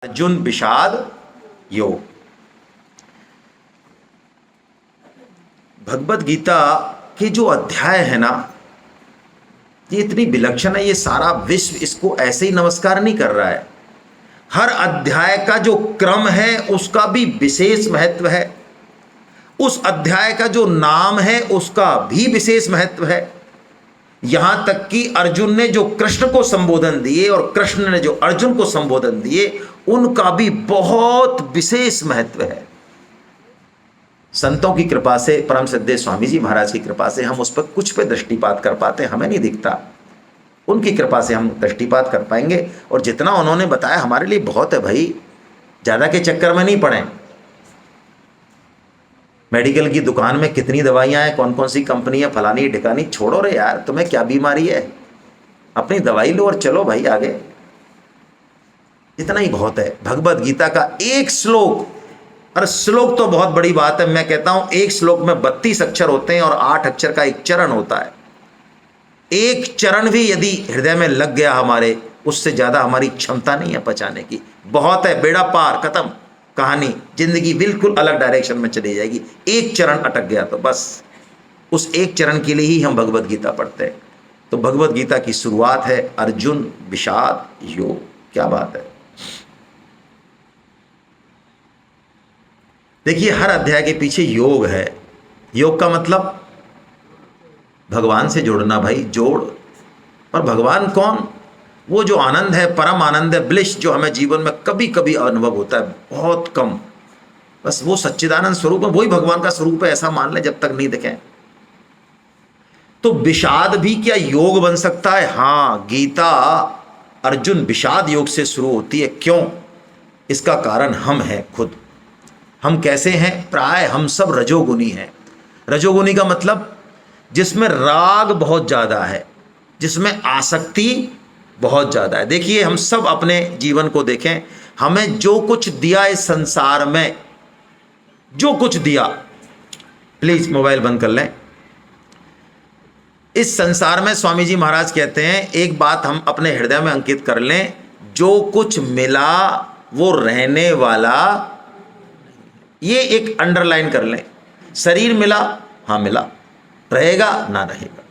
अर्जुन विषाद योग। भगवत गीता के जो अध्याय है ना, ये इतनी विलक्षण है। ये सारा विश्व इसको ऐसे ही नमस्कार नहीं कर रहा है। हर अध्याय का जो क्रम है उसका भी विशेष महत्व है। उस अध्याय का जो नाम है उसका भी विशेष महत्व है। यहां तक कि अर्जुन ने जो कृष्ण को संबोधन दिए और कृष्ण ने जो अर्जुन को संबोधन दिए, उनका भी बहुत विशेष महत्व है। संतों की कृपा से, परम सिद्धे स्वामी जी महाराज की कृपा से हम उस पर कुछ पे दृष्टिपात कर पाते, हमें नहीं दिखता। उनकी कृपा से हम दृष्टिपात कर पाएंगे। और जितना उन्होंने बताया हमारे लिए बहुत है भाई। ज्यादा के चक्कर में नहीं पड़े। मेडिकल की दुकान में कितनी दवाइयां हैं, कौन कौन सी कंपनी है, फलानी ढिकानी, छोड़ो रे यार, तुम्हें क्या बीमारी है, अपनी दवाई लो और चलो भाई आगे। इतना ही बहुत है। भगवत गीता का एक श्लोक, और श्लोक तो बहुत बड़ी बात है। मैं कहता हूं एक श्लोक में 32 अक्षर होते हैं और 8 अक्षर का एक चरण होता है। एक चरण भी यदि हृदय में लग गया हमारे, उससे ज्यादा हमारी क्षमता नहीं है पचाने की। बहुत है, बेड़ा पार, खत्म कहानी। जिंदगी बिल्कुल अलग डायरेक्शन में चली जाएगी। एक चरण अटक गया तो बस उस एक चरण के लिए ही हम भगवत गीता पढ़ते हैं। तो भगवत गीता की शुरुआत है अर्जुन विषाद योग। क्या बात है। देखिए, हर अध्याय के पीछे योग है। योग का मतलब भगवान से जोड़ना भाई, जोड़। और भगवान कौन? वो जो आनंद है, परम आनंद है, ब्लिस, जो हमें जीवन में कभी कभी अनुभव होता है, बहुत कम। बस वो सच्चिदानंद स्वरूप है, वही भगवान का स्वरूप है, ऐसा मान ले जब तक नहीं देखें। तो विषाद भी क्या योग बन सकता है? हाँ, गीता अर्जुन विषाद योग से शुरू होती है। क्यों? इसका कारण हम हैं खुद। हम कैसे हैं? प्राय हम सब रजोगुनी हैं। रजोगुनी का मतलब जिसमें राग बहुत ज्यादा है, जिसमें आसक्ति बहुत ज्यादा है। देखिए, हम सब अपने जीवन को देखें। हमें जो कुछ दिया इस संसार में, जो कुछ दिया, प्लीज मोबाइल बंद कर लें। इस संसार में स्वामी जी महाराज कहते हैं, एक बात हम अपने हृदय में अंकित कर लें, जो कुछ मिला वो रहने वाला। ये एक अंडरलाइन कर लें। शरीर मिला, हाँ मिला, रहेगा ना रहेगा।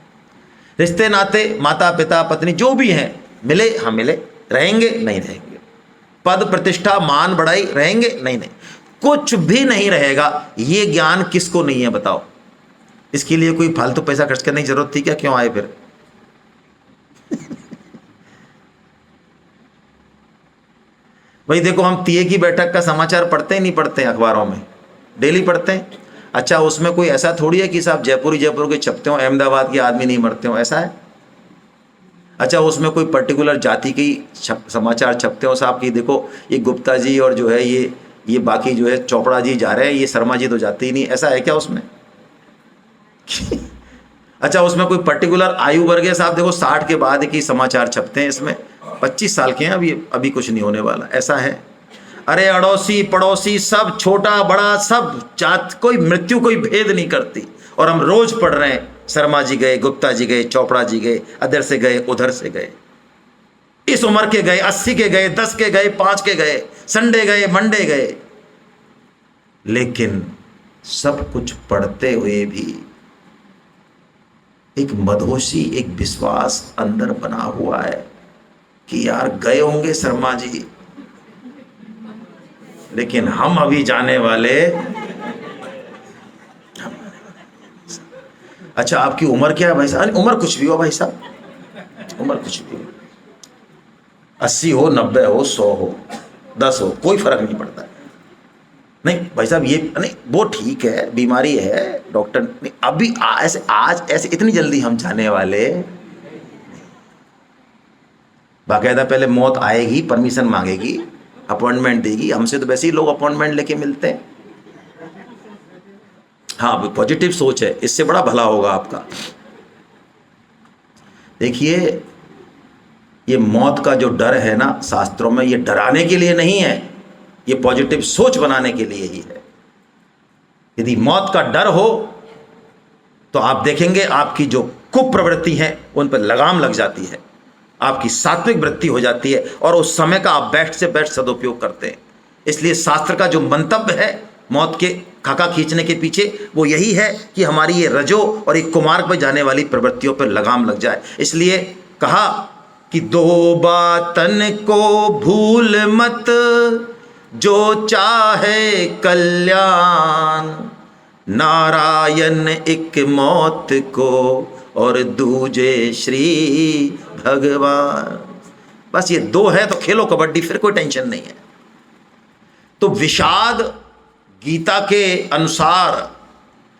रिश्ते नाते, माता पिता पत्नी जो भी हैं, मिले, हाँ मिले, रहेंगे नहीं रहेंगे। पद प्रतिष्ठा मान बढ़ाई, रहेंगे नहीं नहीं, कुछ भी नहीं रहेगा। ये ज्ञान किसको नहीं है बताओ? इसके लिए कोई फालतू पैसा खर्च करने की जरूरत थी क्या? क्यों आए फिर? भाई देखो, हम तीये की बैठक का समाचार पढ़ते ही नहीं पढ़ते हैं अखबारों में? डेली पढ़ते हैं। अच्छा, उसमें कोई ऐसा थोड़ी है कि साहब जयपुरी जयपुर के छपते हो, अहमदाबाद के आदमी नहीं मरते हो, ऐसा है? अच्छा, उसमें कोई पर्टिकुलर जाति की समाचार छपते हो साहब कि देखो ये गुप्ता जी और जो है ये बाकी जो है चोपड़ा जी जा रहे हैं, ये शर्मा जी तो जाते ही नहीं, ऐसा है क्या उसमें? अच्छा, उसमें कोई पर्टिकुलर आयु वर्ग है साहब, देखो 60 के बाद की समाचार छपते हैं, इसमें 25 साल के हैं, अभी कुछ नहीं होने वाला, ऐसा है? अरे अड़ोसी पड़ोसी सब, छोटा बड़ा सब, जात कोई मृत्यु कोई भेद नहीं करती। और हम रोज पढ़ रहे हैं, शर्मा जी गए, गुप्ता जी गए, चोपड़ा जी गए, अधर से गए, उधर से गए, इस उम्र के गए, 80 के गए, 10 के गए, 5 के गए, संडे गए, मंडे गए। लेकिन सब कुछ पढ़ते हुए भी एक मदहोशी, एक विश्वास अंदर बना हुआ है कि यार गए होंगे शर्मा जी, लेकिन हम अभी जाने वाले। अच्छा, आपकी उम्र क्या है भाई साहब? उम्र कुछ भी हो भाई साहब, उम्र कुछ भी हो, 80 हो, 90 हो, 100 हो, 10 हो, कोई फर्क नहीं पड़ता। नहीं भाई साहब, ये नहीं, वो ठीक है, बीमारी है, डॉक्टर नहीं, अभी ऐसे आज ऐसे इतनी जल्दी हम जाने वाले। बाकायदा पहले मौत आएगी, परमिशन मांगेगी, अपॉइंटमेंट देगी। हमसे तो वैसे ही लोग अपॉइंटमेंट लेके मिलते हैं। हाँ, पॉजिटिव सोच है, इससे बड़ा भला होगा आपका। देखिए, ये मौत का जो डर है ना शास्त्रों में, ये डराने के लिए नहीं है, ये पॉजिटिव सोच बनाने के लिए ही है। यदि मौत का डर हो तो आप देखेंगे आपकी जो कुप्रवृत्ति है उन पर लगाम लग जाती है। आपकी सात्विक वृत्ति हो जाती है और उस समय का आप बेस्ट से बेस्ट सदुपयोग करते हैं। इसलिए शास्त्र का जो मंतव्य है मौत के खाका खींचने के पीछे, वो यही है कि हमारी ये रजो और एक कुमार्ग पर जाने वाली प्रवृत्तियों पर लगाम लग जाए। इसलिए कहा कि दो बातन को भूल मत, जो चाहे कल्याण, नारायण एक मौत को और दूजे श्री भगवान। बस ये दो है तो खेलो कबड्डी, फिर कोई टेंशन नहीं है। तो विषाद गीता के अनुसार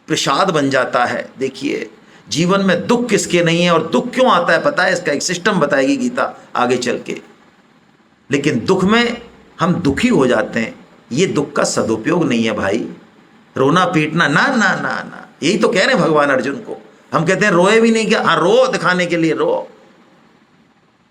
प्रसाद बन जाता है। देखिए जीवन में दुख किसके नहीं है और दुख क्यों आता है पता है, इसका एक सिस्टम बताएगी गीता आगे चल के। लेकिन दुख में हम दुखी हो जाते हैं, ये दुख का सदुपयोग नहीं है भाई। रोना पीटना ना ना ना ना, यही तो कह रहे हैं भगवान अर्जुन को। हम कहते हैं रोए भी नहीं, क्या हाँ रो दिखाने के लिए रो,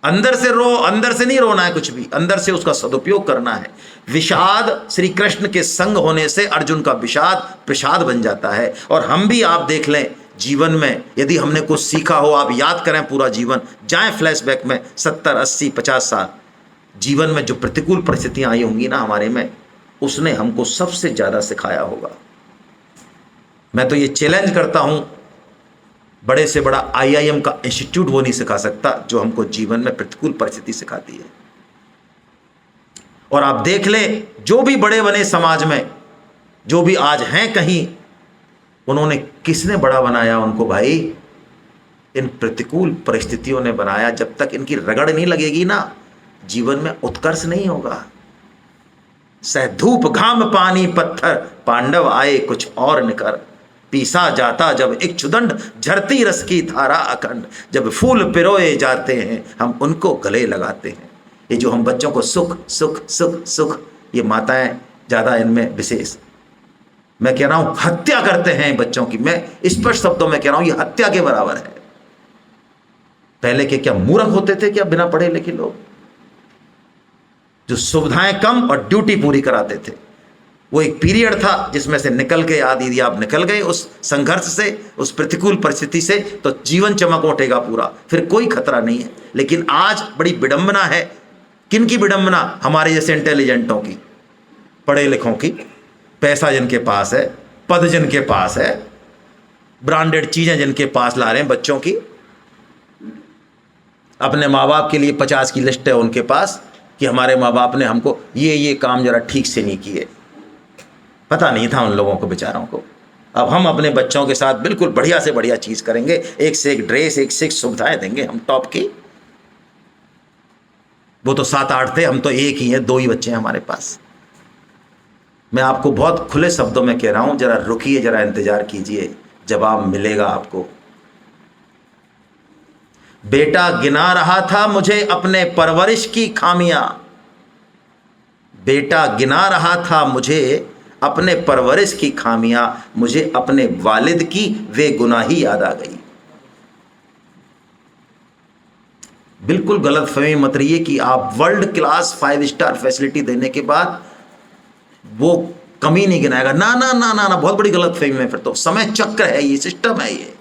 अंदर से रो, अंदर से नहीं रोना है कुछ भी, अंदर से उसका सदुपयोग करना है। विषाद श्री कृष्ण के संग होने से अर्जुन का विषाद प्रसाद बन जाता है। और हम भी आप देख लें जीवन में, यदि हमने कुछ सीखा हो, आप याद करें पूरा जीवन, जाएं फ्लैशबैक में 70, 80, 50 साल, जीवन में जो प्रतिकूल परिस्थितियां आई होंगी ना हमारे में, उसने हमको सबसे ज्यादा सिखाया होगा। मैं तो ये चैलेंज करता हूं, बड़े से बड़ा IIM का इंस्टीट्यूट वो नहीं सिखा सकता जो हमको जीवन में प्रतिकूल परिस्थिति सिखाती है। और आप देख लें जो भी बड़े बने समाज में, जो भी आज हैं कहीं, उन्होंने किसने बड़ा बनाया उनको भाई? इन प्रतिकूल परिस्थितियों ने बनाया। जब तक इनकी रगड़ नहीं लगेगी ना, जीवन में उत्कर्ष नहीं होगा। सह धूप घाम पानी पत्थर, पांडव आए कुछ और निकर, पीसा जाता जब इक्षुदंड, झरती रस की धारा अखंड, जब फूल पिरोए जाते हैं हम उनको गले लगाते हैं। ये जो हम बच्चों को सुख सुख सुख सुख, ये माताएं ज्यादा इनमें विशेष, मैं कह रहा हूं हत्या करते हैं बच्चों की। मैं स्पष्ट शब्दों में कह रहा हूं, ये हत्या के बराबर है। पहले के क्या मूर्ख होते थे क्या बिना पढ़े लिखे लोग, जो सुविधाएं कम और ड्यूटी पूरी कराते थे। वो एक पीरियड था जिसमें से निकल के, यदि आप निकल गए उस संघर्ष से, उस प्रतिकूल परिस्थिति से, तो जीवन चमक उठेगा पूरा, फिर कोई खतरा नहीं है। लेकिन आज बड़ी विडंबना है। किनकी विडंबना? हमारे जैसे इंटेलिजेंटों की, पढ़े लिखों की। पैसा जिनके पास है, पद जिनके पास है, ब्रांडेड चीजें जिनके पास ला रहे हैं बच्चों की, अपने माँ बाप के लिए 50 की लिस्ट है उनके पास कि हमारे माँ बाप ने हमको ये काम जरा ठीक से नहीं किए। पता नहीं था उन लोगों को, बेचारों को। अब हम अपने बच्चों के साथ बिल्कुल बढ़िया से बढ़िया चीज करेंगे, एक से एक ड्रेस, एक से एक सुविधाएं देंगे हम टॉप की। वो तो 7-8 थे, हम तो एक ही हैं, 2 ही बच्चे हैं हमारे पास। मैं आपको बहुत खुले शब्दों में कह रहा हूं, जरा रुकिए, जरा इंतजार कीजिए, जवाब मिलेगा आपको। बेटा गिना रहा था मुझे अपने परवरिश की खामियां, बेटा गिना रहा था मुझे अपने परवरिश की खामियां, मुझे अपने वालिद की वे गुनाही याद आ गई। बिल्कुल गलत फहमी मत रहिए कि आप वर्ल्ड क्लास 5 स्टार फैसिलिटी देने के बाद वो कमी नहीं गिनाएगा। ना ना ना ना ना, बहुत बड़ी गलत फहमी है। फिर तो समय चक्र है, ये सिस्टम है। ये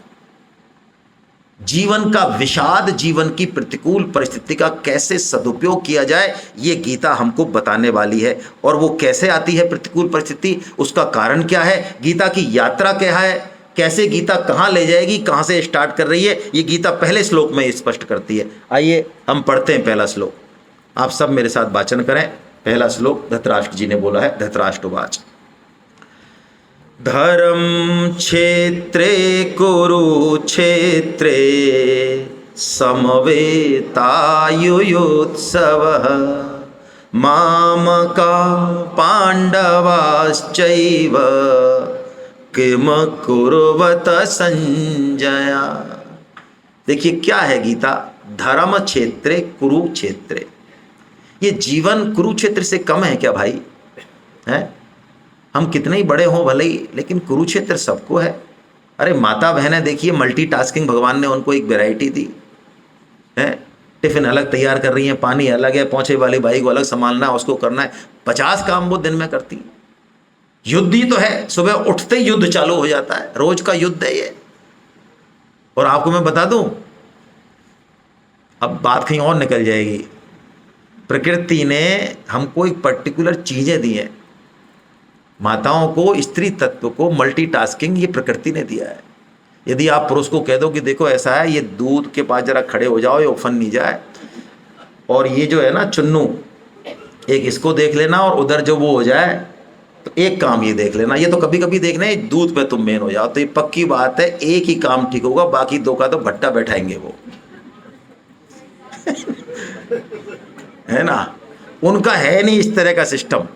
जीवन का विषाद, जीवन की प्रतिकूल परिस्थिति का कैसे सदुपयोग किया जाए, ये गीता हमको बताने वाली है। और वो कैसे आती है प्रतिकूल परिस्थिति, उसका कारण क्या है, गीता की यात्रा क्या है, कैसे गीता कहाँ ले जाएगी, कहाँ से स्टार्ट कर रही है, ये गीता पहले श्लोक में स्पष्ट करती है। आइए हम पढ़ते हैं पहला श्लोक। आप सब मेरे साथ वाचन करें। पहला श्लोक धृतराष्ट्र जी ने बोला है। धृतराष्ट्रवाच, धर्म क्षेत्रे कुरुक्षेत्रे समवेतायुयुत्सवः, मामका पांडवाश्चैव किम कुर्वत संजय। देखिए क्या है गीता, धर्म क्षेत्रे कुरुक्षेत्रे। ये जीवन कुरुक्षेत्र से कम है क्या भाई? है, हम कितने ही बड़े हों भले ही, लेकिन कुरुक्षेत्र सबको है। अरे माता बहनें देखिए, मल्टीटास्किंग भगवान ने उनको एक वैरायटी दी है। टिफिन अलग तैयार कर रही हैं, पानी अलग है, पहुंचे वाली भाई को अलग संभालना है, उसको करना है। 50 काम वो दिन में करती। युद्ध ही तो है, सुबह उठते ही युद्ध चालू हो जाता है, रोज का युद्ध है ये। और आपको मैं बता दूं, अब बात कहीं और निकल जाएगी। प्रकृति ने हमको एक पर्टिकुलर चीजें दी हैं, माताओं को, स्त्री तत्व को मल्टीटास्किंग ये प्रकृति ने दिया है। यदि आप पुरुष को कह दो कि देखो ऐसा है, ये दूध के पास जरा खड़े हो जाओ, ये उफन नहीं जाए, और ये जो है ना चुन्नू, एक इसको देख लेना और उधर जो वो हो जाए, तो एक काम ये देख लेना, ये तो कभी कभी देखना है दूध पे तुम मेन हो जाओ, तो ये पक्की बात है एक ही काम ठीक होगा, बाकी दो का तो भट्टा बैठाएंगे वो है ना। उनका है नहीं इस तरह का सिस्टम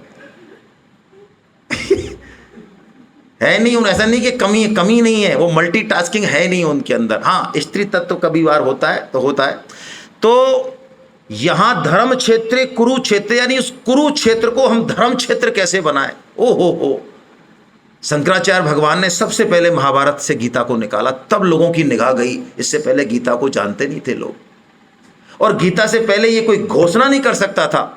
है नहीं। उन ऐसा नहीं कि कमी नहीं है, वो मल्टीटास्किंग है नहीं उनके अंदर। हाँ, स्त्री तत्व कभी बार होता है तो होता है। तो यहां धर्म क्षेत्र कुरुक्षेत्र, यानी उस कुरुक्षेत्र को हम धर्म क्षेत्र कैसे बनाएं। ओ हो, शंकराचार्य भगवान ने सबसे पहले महाभारत से गीता को निकाला, तब लोगों की निगाह गई। इससे पहले गीता को जानते नहीं थे लोग, और गीता से पहले ये कोई घोषणा नहीं कर सकता था।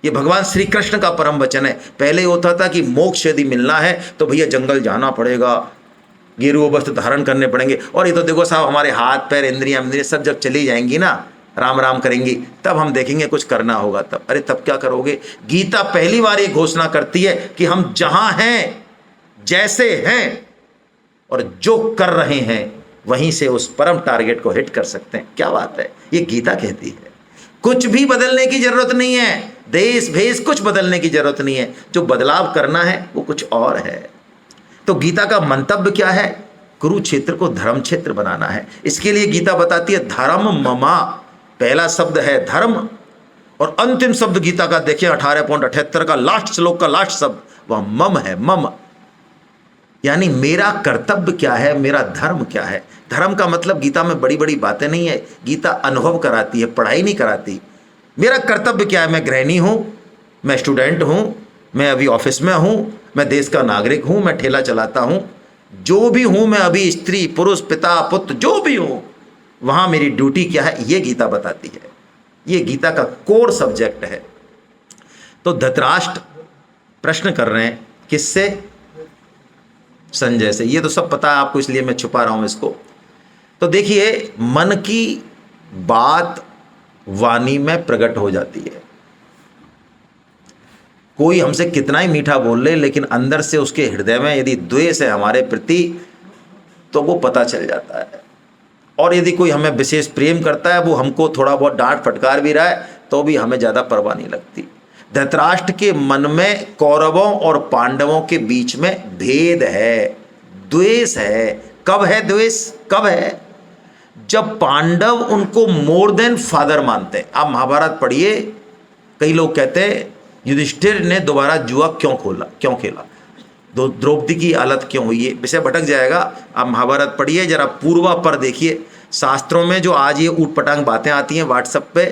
ये भगवान श्री कृष्ण का परम वचन है। पहले होता था कि मोक्ष यदि मिलना है तो भैया जंगल जाना पड़ेगा, गेरुआ वस्त्र धारण करने पड़ेंगे, और ये तो देखो साहब हमारे हाथ पैर इंद्रियां सब जब चली जाएंगी ना, राम राम करेंगी, तब हम देखेंगे कुछ करना होगा तब। अरे तब क्या करोगे। गीता पहली बार ये घोषणा करती है कि हम जहां हैं, जैसे हैं और जो कर रहे हैं, वहीं से उस परम टारगेट को हिट कर सकते हैं। क्या बात है, ये गीता कहती है। कुछ भी बदलने की जरूरत नहीं है, देश भेष कुछ बदलने की जरूरत नहीं है। जो बदलाव करना है वो कुछ और है। तो गीता का मंतव्य क्या है, कुरुक्षेत्र को धर्म क्षेत्र बनाना है। इसके लिए गीता बताती है धर्म ममा, पहला शब्द है धर्म, और अंतिम शब्द गीता का देखिए 18.78 का लास्ट श्लोक का लास्ट शब्द वह मम है। मम यानी मेरा कर्तव्य क्या है, मेरा धर्म क्या है। धर्म का मतलब गीता में बड़ी बड़ी बातें नहीं है, गीता अनुभव कराती है, पढ़ाई नहीं कराती। मेरा कर्तव्य क्या है, मैं गृहिणी हूं, मैं स्टूडेंट हूं, मैं अभी ऑफिस में हूं, मैं देश का नागरिक हूं, मैं ठेला चलाता हूं, जो भी हूं मैं, अभी स्त्री पुरुष पिता पुत्र जो भी हूं, वहां मेरी ड्यूटी क्या है, ये गीता बताती है। ये गीता का कोर सब्जेक्ट है। तो धृतराष्ट्र प्रश्न कर रहे हैं किससे, संजय से। ये तो सब पता है आपको, इसलिए मैं छुपा रहा हूं इसको। तो देखिए, मन की बात वाणी में प्रकट हो जाती है। कोई हमसे कितना ही मीठा बोल ले, लेकिन अंदर से उसके हृदय में यदि द्वेष है हमारे प्रति, तो वो पता चल जाता है। और यदि कोई हमें विशेष प्रेम करता है, वो हमको थोड़ा बहुत डांट फटकार भी रहा है, तो भी हमें ज़्यादा परवाह नहीं लगती। धृतराष्ट्र के मन में कौरवों और पांडवों के बीच में भेद है, द्वेष है। कब है द्वेष, कब है, जब पांडव उनको मोर देन फादर मानते हैं। आप महाभारत पढ़िए, कई लोग कहते हैं युधिष्ठिर ने दोबारा जुआ क्यों खेला, द्रौपदी की हालत क्यों हुई है। विषय भटक जाएगा, आप महाभारत पढ़िए, जरा पूर्वा पर देखिए। शास्त्रों में जो आज ये ऊटपटांग बातें आती हैं व्हाट्सएप पे,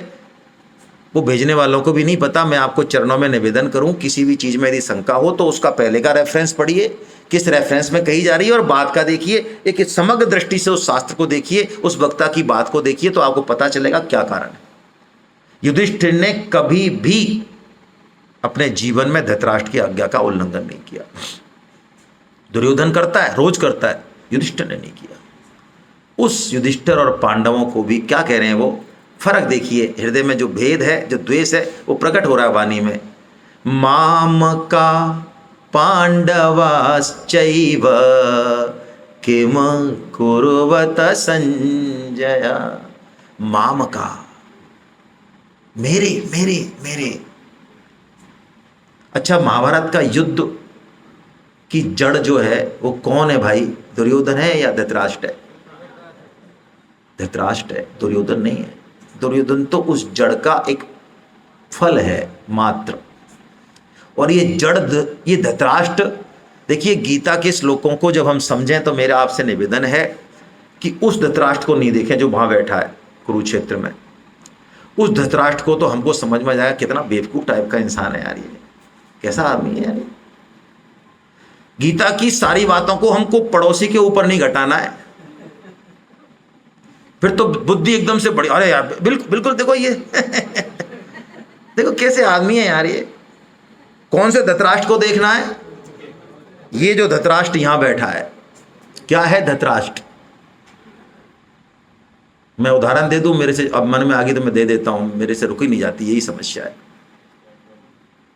वो भेजने वालों को भी नहीं पता। मैं आपको चरणों में निवेदन करूं, किसी भी चीज़ में यदि शंका हो तो उसका पहले का रेफरेंस पढ़िए, किस रेफरेंस में कही जा रही है, और बात का देखिए, एक समग्र दृष्टि से उस शास्त्र को देखिए, उस वक्ता की बात को देखिए, तो आपको पता चलेगा क्या कारण है। युधिष्ठिर ने कभी भी अपने जीवन में धृतराष्ट्र की आज्ञा का उल्लंघन नहीं किया। दुर्योधन करता है, रोज करता है, युधिष्ठिर ने नहीं किया। उस युधिष्ठिर और पांडवों को भी क्या कह रहे हैं वो, फर्क देखिए, हृदय में जो भेद है, जो द्वेष है, वो प्रकट हो रहा है वाणी में। माम का पांडवाश्चैव किम कुर्वत संजय। माम का, मेरे मेरे मेरे। अच्छा, महाभारत का युद्ध की जड़ जो है वो कौन है भाई, दुर्योधन है या धृतराष्ट्र है? धृतराष्ट्र है, दुर्योधन नहीं है। दुर्योधन तो उस जड़ का एक फल है मात्र, और ये जड़, ये धृतराष्ट्र। देखिए, गीता के श्लोकों को जब हम समझें तो मेरा आपसे निवेदन है कि उस धृतराष्ट्र को नहीं देखें जो वहां बैठा है कुरुक्षेत्र में। उस धृतराष्ट्र को तो हमको समझ में आएगा कितना बेवकूफ टाइप का इंसान है यार, ये कैसा आदमी है यार। गीता की सारी बातों को हमको पड़ोसी के ऊपर नहीं घटाना है, फिर तो बुद्धि एकदम से बड़ी। अरे यार बिल्कुल बिल्कुल, देखो ये देखो कैसे आदमी है यार ये। कौन से धृतराष्ट्र को देखना है? ये जो धृतराष्ट्र यहां बैठा है, क्या है धृतराष्ट्र? मैं उदाहरण दे दूं, मेरे से अब मन में आ गई तो मैं दे देता हूं, मेरे से रुक ही नहीं जाती, यही समस्या है।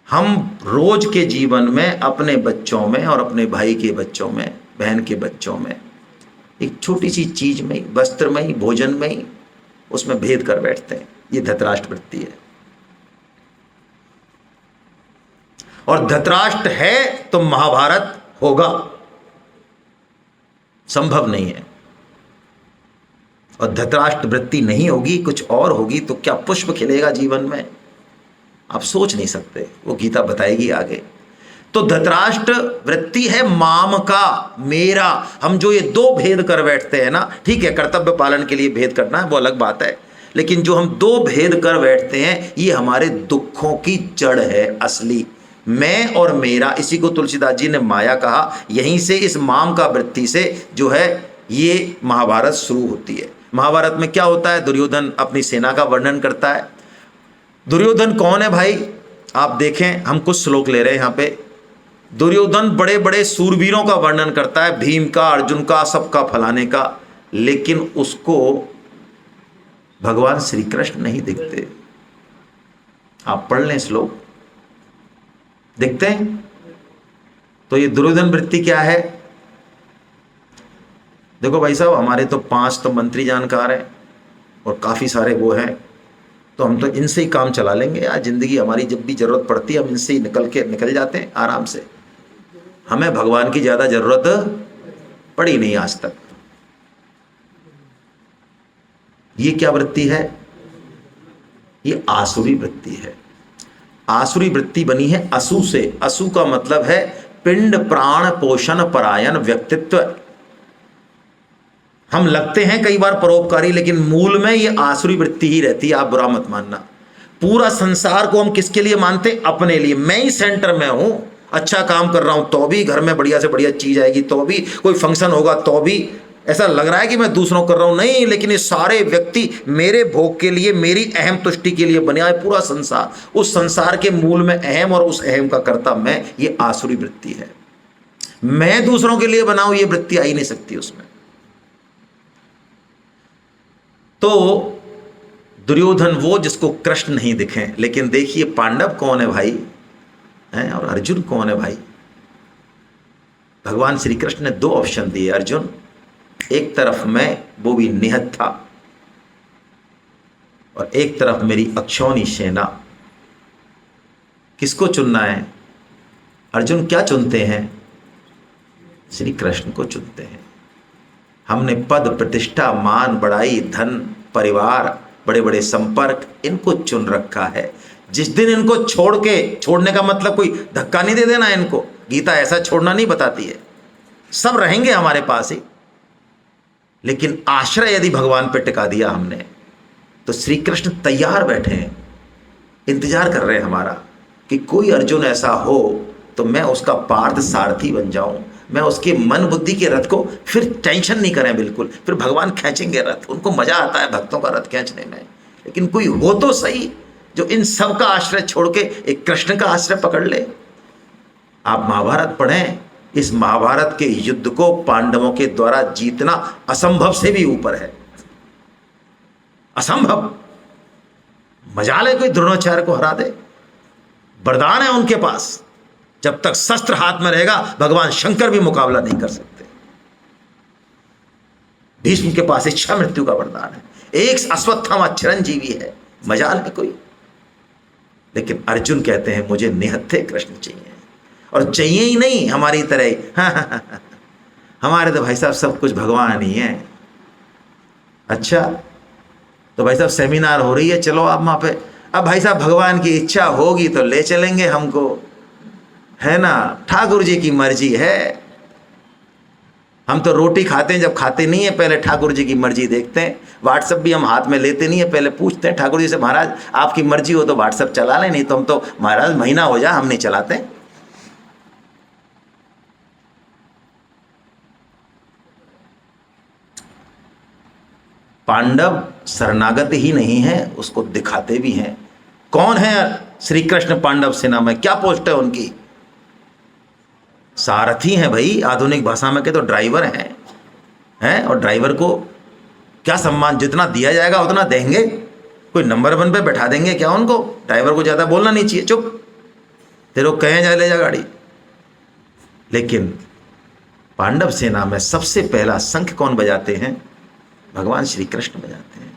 हम रोज के जीवन में अपने बच्चों में और अपने भाई के बच्चों में, बहन के बच्चों में, एक छोटी सी चीज में, वस्त्र में ही, भोजन में ही, उसमें भेद कर बैठते हैं। ये धृतराष्ट्र वृत्ति है। और धृतराष्ट्र है तो महाभारत होगा, संभव नहीं है। और धृतराष्ट्र वृत्ति नहीं होगी, कुछ और होगी, तो क्या पुष्प खिलेगा जीवन में? आप सोच नहीं सकते, वो गीता बताएगी आगे। तो धृतराष्ट्र वृत्ति है माम का, मेरा। हम जो ये दो भेद कर बैठते हैं ना, ठीक है, कर्तव्य पालन के लिए भेद करना है, वो अलग बात है, लेकिन जो हम दो भेद कर बैठते हैं, ये हमारे दुखों की जड़ है असली। मैं और मेरा, इसी को तुलसीदास जी ने माया कहा। यहीं से, इस माम का वृत्ति से जो है ये महाभारत शुरू होती है। महाभारत में क्या होता है? दुर्योधन अपनी सेना का वर्णन करता है। दुर्योधन कौन है भाई? आप देखें, हम कुछ श्लोक ले रहे हैं यहाँ पे। दुर्योधन बड़े बड़े सूरवीरों का वर्णन करता है, भीम का, अर्जुन का, सबका, फलाने का, लेकिन उसको भगवान श्री कृष्ण नहीं दिखते। आप पढ़ लें श्लोक, दिखते हैं। तो ये दुर्योधन वृत्ति क्या है? देखो भाई साहब, हमारे तो 5 तो मंत्री जानकार हैं और काफ़ी सारे वो हैं, तो हम तो इनसे ही काम चला लेंगे यार। जिंदगी हमारी जब भी जरूरत पड़ती है हम इनसे ही निकल जाते हैं आराम से। हमें भगवान की ज़्यादा जरूरत पड़ी नहीं आज तक। ये क्या वृत्ति है? ये आसुरी वृत्ति है। आसुरी वृत्ति बनी है असु से। असु का मतलब है पिंड प्राण पोषण परायण व्यक्तित्व। हम लगते हैं कई बार परोपकारी, लेकिन मूल में ये आसुरी वृत्ति ही रहती है। आप बुरा मत मानना। पूरा संसार को हम किसके लिए मानते? अपने लिए। मैं ही सेंटर में हूं, अच्छा काम कर रहा हूं तो भी, घर में बढ़िया से बढ़िया चीज आएगी तो भी, कोई फंक्शन होगा तो भी, ऐसा लग रहा है कि मैं दूसरों कर रहा हूं, नहीं, लेकिन ये सारे व्यक्ति मेरे भोग के लिए, मेरी अहम तुष्टि के लिए बना है पूरा संसार। उस संसार के मूल में अहम, और उस अहम का कर्ता मैं। ये आसुरी वृत्ति है। मैं दूसरों के लिए बनाऊं, ये वृत्ति आ ही नहीं सकती उसमें। तो दुर्योधन वो जिसको कृष्ण नहीं दिखे। लेकिन देखिए पांडव कौन है भाई, हैं, और अर्जुन कौन है भाई? भगवान श्री कृष्ण ने 2 ऑप्शन दिए। अर्जुन, एक तरफ मैं, वो भी निहत था, और एक तरफ मेरी अक्षौनी सेना। किसको चुनना है? अर्जुन क्या चुनते हैं? श्री कृष्ण को चुनते हैं। हमने पद, प्रतिष्ठा, मान, बड़ाई, धन, परिवार, बड़े बड़े संपर्क, इनको चुन रखा है। जिस दिन इनको छोड़ने का मतलब कोई धक्का नहीं दे देना इनको। गीता ऐसा छोड़ना नहीं बताती है। सब रहेंगे हमारे पास ही, लेकिन आश्रय यदि भगवान पे टिका दिया हमने, तो श्री कृष्ण तैयार बैठे हैं, इंतजार कर रहे हैं हमारा कि कोई अर्जुन ऐसा हो तो मैं उसका पार्थ सारथी बन जाऊं। मैं उसके मन बुद्धि के रथ को, फिर टेंशन नहीं करें बिल्कुल, फिर भगवान खींचेंगे रथ। उनको मजा आता है भक्तों का रथ खींचने में। लेकिन कोई हो तो सही जो इन सब का आश्रय छोड़ के एक कृष्ण का आश्रय पकड़ ले। आप महाभारत पढ़ें, इस महाभारत के युद्ध को पांडवों के द्वारा जीतना असंभव से भी ऊपर है। असंभव। मजाल है कोई द्रोणाचार्य को हरा दे? वरदान है उनके पास। जब तक शस्त्र हाथ में रहेगा भगवान शंकर भी मुकाबला नहीं कर सकते। भीष्म के पास इच्छा मृत्यु का वरदान है। एक अश्वत्थामा चिरंजीवी है। मजाल है कोई? लेकिन अर्जुन कहते हैं मुझे निहत्थे कृष्ण चाहिए, और चाहिए ही नहीं हमारी तरह ही। हमारे तो भाई साहब सब कुछ भगवान ही है। अच्छा, तो भाई साहब सेमिनार हो रही है, चलो आप वहां पे। अब भाई साहब भगवान की इच्छा होगी तो ले चलेंगे हमको, है ना? ठाकुर जी की मर्जी है। हम तो रोटी खाते हैं, जब खाते नहीं है पहले ठाकुर जी की मर्जी देखते हैं। व्हाट्सएप भी हम हाथ में लेते नहीं है, पहले पूछते हैं ठाकुर जी से, महाराज आपकी मर्जी हो तो व्हाट्सएप चला लें, नहीं तो हम तो महाराज महीना हो जाए हम नहीं चलाते। पांडव शरणागत ही नहीं है, उसको दिखाते भी हैं। कौन है श्री कृष्ण पांडव सेना में? क्या पोस्ट है उनकी? सारथी हैं भाई। आधुनिक भाषा में कहे तो ड्राइवर हैं। और ड्राइवर को क्या सम्मान? जितना दिया जाएगा उतना देंगे। कोई नंबर 1 पे बैठा देंगे क्या उनको? ड्राइवर को ज़्यादा बोलना नहीं चाहिए, चुप, तेरे को कहें जाए ले जा गाड़ी। लेकिन पांडव सेना में सबसे पहला शंख कौन बजाते हैं? भगवान श्री कृष्ण बजाते हैं।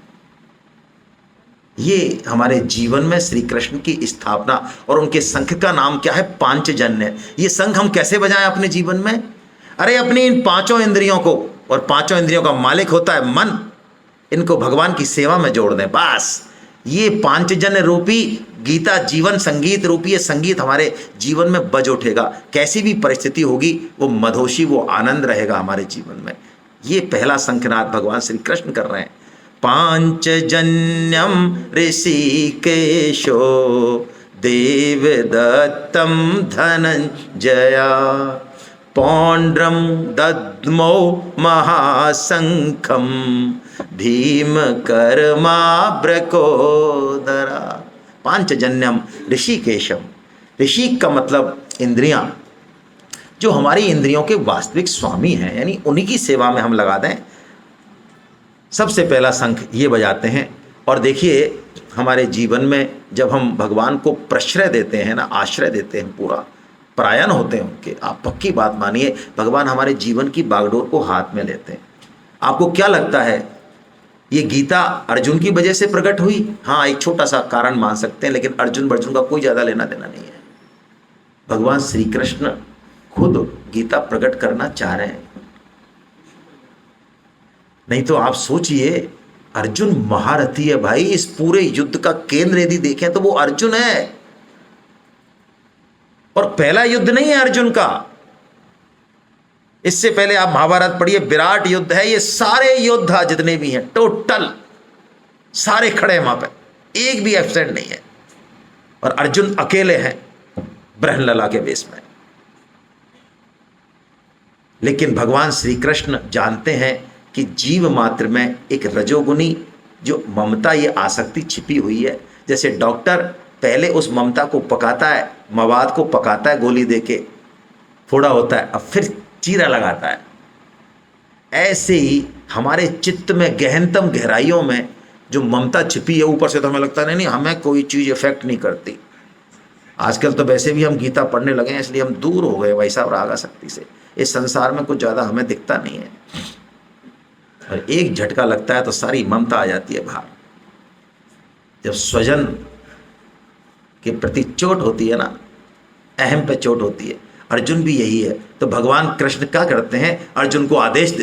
ये हमारे जीवन में श्री कृष्ण की स्थापना, और उनके शंख का नाम क्या है? पांचजन्य। ये शंख हम कैसे बजाएं अपने जीवन में? अरे अपनी इन 5 इंद्रियों को, और 5 इंद्रियों का मालिक होता है मन, इनको भगवान की सेवा में जोड़ दें। बस ये पांचजन्य रूपी गीता जीवन संगीत रूपी ये संगीत हमारे जीवन में बज उठेगा। कैसी भी परिस्थिति होगी वो मधोशी, वो आनंद रहेगा हमारे जीवन में। ये पहला शंखनाद भगवान श्री कृष्ण कर रहे हैं। पांचजन्यम ऋषिकेशो देवदत्तम धनंजया पौंड्रम दद्मो महाशंखम भीम कर्मा ब्रकोदरा। पांचजन्यम ऋषिकेशम। ऋषि का मतलब इंद्रियां, जो हमारी इंद्रियों के वास्तविक स्वामी हैं, यानी उन्हीं की सेवा में हम लगा दें। सबसे पहला शंख ये बजाते हैं। और देखिए हमारे जीवन में जब हम भगवान को प्रश्रय देते हैं ना, आश्रय देते हैं, पूरा परायण होते हैं उनके, आप पक्की बात मानिए, भगवान हमारे जीवन की बागडोर को हाथ में लेते हैं। आपको क्या लगता है ये गीता अर्जुन की वजह से प्रकट हुई? हाँ, एक छोटा सा कारण मान सकते हैं, लेकिन अर्जुन का कोई ज़्यादा लेना देना नहीं है। भगवान श्री कृष्ण खुद गीता प्रकट करना चाह रहे हैं। नहीं तो आप सोचिए, अर्जुन महारथी है भाई। इस पूरे युद्ध का केंद्र यदि देखें तो वो अर्जुन है। और पहला युद्ध नहीं है अर्जुन का। इससे पहले आप महाभारत पढ़िए, विराट युद्ध है। ये सारे योद्धा जितने भी हैं टोटल सारे खड़े हैं वहां पे, एक भी एब्सेंट नहीं है। और अर्जुन अकेले हैं ब्रह्मलला के वेश में। लेकिन भगवान श्री कृष्ण जानते हैं कि जीव मात्र में एक रजोगुनी जो ममता, ये आसक्ति छिपी हुई है। जैसे डॉक्टर पहले उस ममता को पकाता है, मवाद को पकाता है, गोली देके फोड़ा होता है, अब फिर चीरा लगाता है। ऐसे ही हमारे चित्त में गहनतम गहराइयों में जो ममता छिपी है, ऊपर से तो हमें लगता है नहीं हमें कोई चीज़ इफेक्ट नहीं करती। आजकल तो वैसे भी हम गीता पढ़ने लगे हैं, इसलिए हम दूर हो गए भाई साहब राग आसक्ति से। इस संसार में कुछ ज़्यादा हमें दिखता नहीं है, और एक झटका लगता है तो सारी ममता आ जाती है बाहर। जब स्वजन के प्रति चोट होती है ना, अहम पे चोट होती है। अर्जुन भी यही है। तो भगवान कृष्ण क्या करते हैं? अर्जुन को आदेश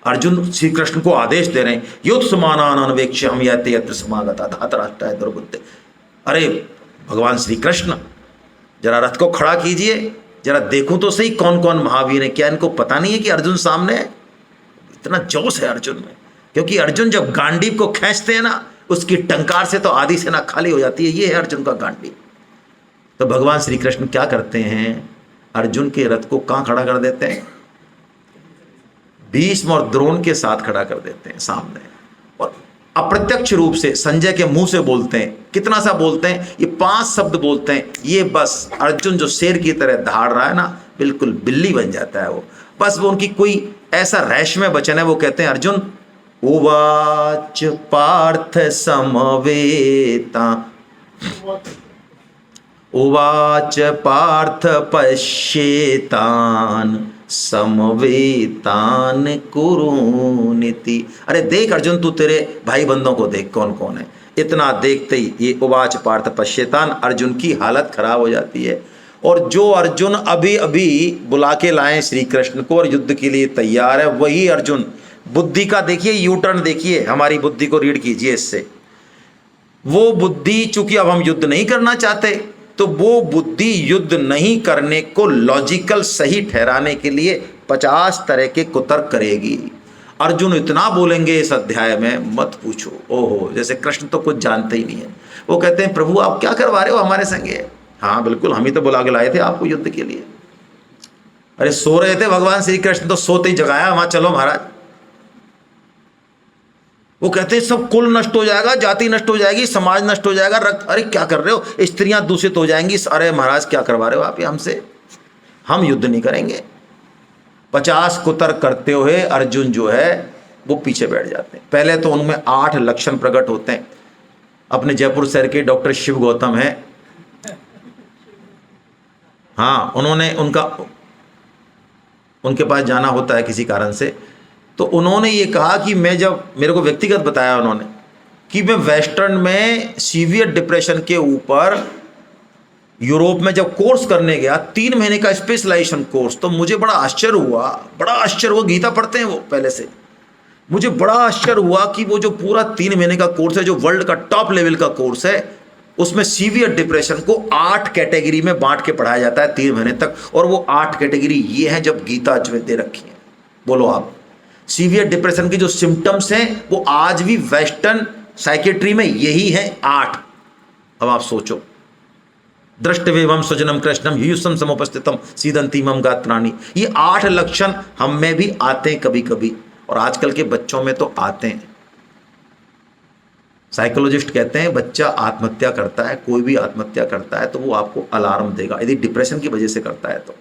अर्जुन श्री कृष्ण को आदेश दे रहे हैं, युद्ध समानान अनवेक्ष्यम यते यत्र समागता धातराष्ट्राय दुर्बुद्धे। अरे भगवान श्री कृष्ण, जरा रथ को खड़ा कीजिए, जरा देखूं तो सही कौन कौन महावीर है। क्या इनको पता नहीं है कि अर्जुन सामने है? इतना जोश है अर्जुन में, क्योंकि अर्जुन जब गांडीव को खींचते हैं ना, उसकी टंकार से तो आधी सेना खाली हो जाती है। ये है अर्जुन का गांडीव। तो भगवान श्री कृष्ण क्या करते हैं? अर्जुन के रथ को कहाँ खड़ा कर देते हैं? भीष्म और द्रोण के साथ खड़ा कर देते हैं सामने, और अप्रत्यक्ष रूप से संजय के मुंह से बोलते हैं। कितना सा बोलते हैं? ये 5 शब्द बोलते हैं। ये बस अर्जुन जो शेर की तरह दहाड़ रहा है ना, बिल्कुल बिल्ली बन जाता है वो। बस वो उनकी कोई ऐसा रैशमय वचन है, वो कहते हैं अर्जुन उवाच पार्थ समवेता, उवाच पार्थ पश्येतान समवेतान कुरुनिति। अरे देख अर्जुन, तू तेरे भाई बंदों को देख कौन कौन है। इतना देखते ही ये उवाच पार्थ पश्येतान, अर्जुन की हालत खराब हो जाती है। और जो अर्जुन अभी अभी बुला के लाए श्री कृष्ण को और युद्ध के लिए तैयार है, वही अर्जुन बुद्धि का देखिए यू टर्न, देखिए हमारी बुद्धि को रीड कीजिए इससे। वो बुद्धि, चूंकि अब हम युद्ध नहीं करना चाहते, तो वो बुद्धि युद्ध नहीं करने को लॉजिकल सही ठहराने के लिए 50 तरह के कुतर्क करेगी। अर्जुन इतना बोलेंगे इस अध्याय में, मत पूछो। ओहो, जैसे कृष्ण तो कुछ जानते ही नहीं है। वो कहते हैं प्रभु आप क्या करवा रहे हो हमारे संगे? हाँ बिल्कुल, हम ही तो बुला के लाए थे आपको युद्ध के लिए। अरे सो रहे थे भगवान श्री कृष्ण, तो सोते ही जगाया, वहां चलो महाराज। वो कहते हैं सब कुल नष्ट हो जाएगा, जाति नष्ट हो जाएगी, समाज नष्ट हो जाएगा, रक्त। अरे क्या कर रहे हो? स्त्रियां दूषित हो जाएंगी। अरे महाराज क्या करवा रहे हो आप ये हमसे? हम युद्ध नहीं करेंगे। 50 कुतर्क करते हुए अर्जुन जो है वो पीछे बैठ जाते हैं। पहले तो उनमें 8 लक्षण प्रकट होते हैं। अपने जयपुर शहर के डॉक्टर शिव गौतम हैं, हाँ, उनके पास जाना होता है किसी कारण से, तो उन्होंने ये कहा कि मैं जब, मेरे को व्यक्तिगत बताया उन्होंने कि मैं वेस्टर्न में सीवियर डिप्रेशन के ऊपर यूरोप में जब कोर्स करने गया, 3 महीने का स्पेशलाइजेशन कोर्स, तो मुझे बड़ा आश्चर्य हुआ, गीता पढ़ते हैं वो पहले से, मुझे बड़ा आश्चर्य हुआ कि वो जो पूरा 3 महीने का कोर्स है, जो वर्ल्ड का टॉप लेवल का कोर्स है, उसमें सीवियर डिप्रेशन को 8 कैटेगरी में बांट के पढ़ाया जाता है 3 महीने तक। और वो 8 कैटेगरी ये हैं जब गीता जो दे रखी है। बोलो आप, सीवियर डिप्रेशन के जो सिम्टम्स हैं वो आज भी वेस्टर्न साइकेट्री में यही है 8। अब आप सोचो, दृष्टवेवम स्वजनम कृष्णम युष्म समुपस्थितम सीदंतीमम गात प्राणी, ये 8 लक्षण हम में भी आते हैं कभी कभी, और आजकल के बच्चों में तो आते हैं। साइकोलॉजिस्ट कहते हैं बच्चा आत्महत्या करता है, कोई भी आत्महत्या करता है तो वो आपको अलार्म देगा, यदि डिप्रेशन की वजह से करता है तो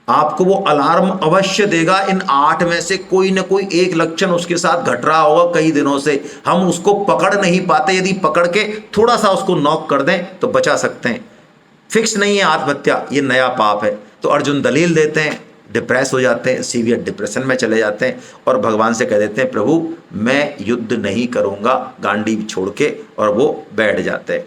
आपको वो अलार्म अवश्य देगा। इन 8 में से कोई ना कोई एक लक्षण उसके साथ घट रहा होगा कई दिनों से, हम उसको पकड़ नहीं पाते, यदि पकड़ के थोड़ा सा उसको नॉक कर दें तो बचा सकते हैं। फिक्स नहीं है आत्महत्या, ये नया पाप है। तो अर्जुन दलील देते हैं, डिप्रेस हो जाते हैं, सीवियर डिप्रेशन में चले जाते हैं और भगवान से कह देते हैं प्रभु मैं युद्ध नहीं करूंगा, गांडीव छोड़ के, और वो बैठ जाते हैं।